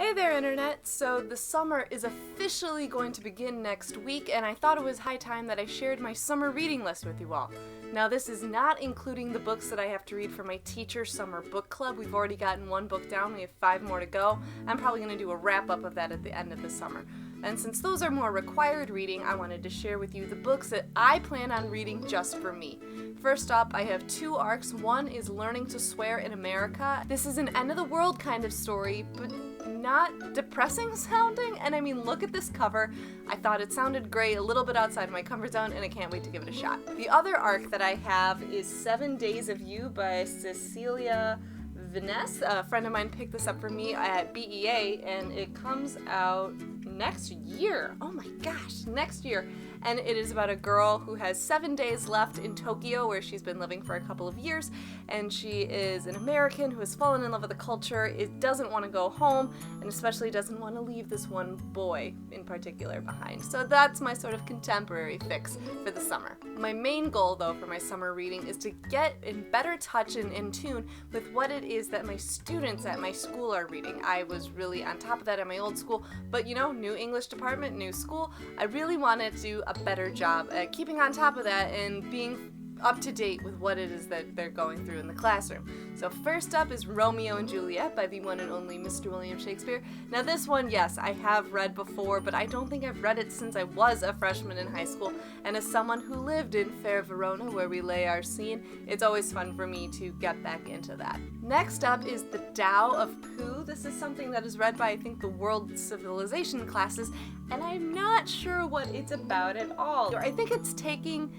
Hey there, Internet! So the summer is officially going to begin next week, and I thought it was high time that I shared my summer reading list with you all. Now, this is not including the books that I have to read for my teacher summer book club. We've already gotten one book down, we have 5 more to go. I'm probably going to do a wrap-up of that at the end of the summer. And since those are more required reading, I wanted to share with you the books that I plan on reading just for me. First up, I have 2 arcs. One is Learning to Swear in America. This is an end-of-the-world kind of story, but not depressing sounding, and I mean, look at this cover. I thought it sounded great, a little bit outside my comfort zone, and I can't wait to give it a shot. The other arc that I have is 7 Days of You by Cecilia Vines. A friend of mine picked this up for me at BEA, and it comes out next year. Oh my gosh, next year. And it is about a girl who has 7 days left in Tokyo, where she's been living for a couple of years, and she is an American who has fallen in love with the culture, it doesn't want to go home, and especially doesn't want to leave this one boy in particular behind. So that's my sort of contemporary fix for the summer. My main goal, though, for my summer reading is to get in better touch and in tune with what it is that my students at my school are reading. I was really on top of that at my old school, but you know, new English department, new school, I really wanted to do a better job at keeping on top of that and being up to date with what it is that they're going through in the classroom. So first up is Romeo and Juliet by the one and only Mr. William Shakespeare. Now this one, yes, I have read before, but I don't think I've read it since I was a freshman in high school, and as someone who lived in fair Verona, where we lay our scene, it's always fun for me to get back into that. Next up is the Dow of Poo. This is something that is read by, I think, the World Civilization classes, and I'm not sure what it's about at all. I think it's taking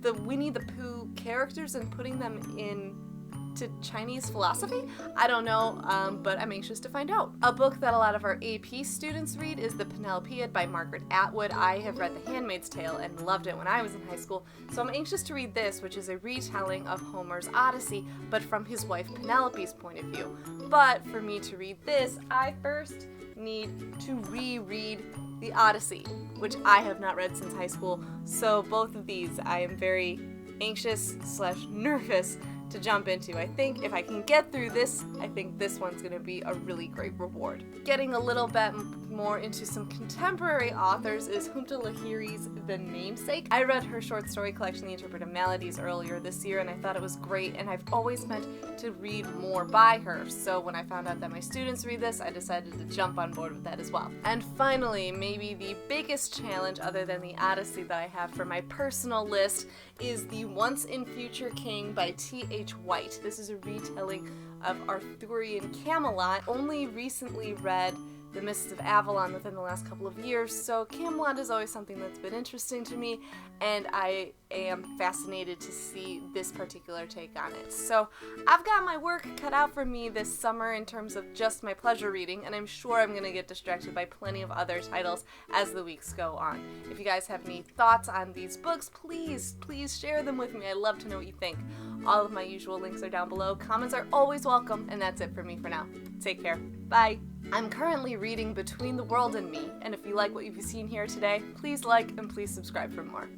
the Winnie the Pooh characters and putting them into Chinese philosophy? I don't know, but I'm anxious to find out. A book that a lot of our AP students read is the Penelope It by Margaret Atwood. I have read The Handmaid's Tale and loved it when I was in high school, so I'm anxious to read this, which is a retelling of Homer's Odyssey, but from his wife Penelope's point of view. But for me to read this, I first need to reread the Odyssey, which I have not read since high school, so both of these I am very anxious/nervous to jump into. I think if I can get through this, I think this one's going to be a really great reward. Getting a little bit more into some contemporary authors is Jhumpa Lahiri's The Namesake. I read her short story collection, The Interpretive Maladies, earlier this year, and I thought it was great, and I've always meant to read more by her, so when I found out that my students read this, I decided to jump on board with that as well. And finally, maybe the biggest challenge other than the Odyssey that I have for my personal list is The Once and Future King by T.H. White. This is a retelling of Arthurian Camelot. Only recently read The Mists of Avalon within the last couple of years, so Camelot is always something that's been interesting to me, and I am fascinated to see this particular take on it. So I've got my work cut out for me this summer in terms of just my pleasure reading, and I'm sure I'm going to get distracted by plenty of other titles as the weeks go on. If you guys have any thoughts on these books, please share them with me. I'd love to know what you think. All of my usual links are down below. Comments are always welcome, and that's it for me for now. Take care. Bye. I'm currently reading Between the World and Me, and if you like what you've seen here today, please like and please subscribe for more.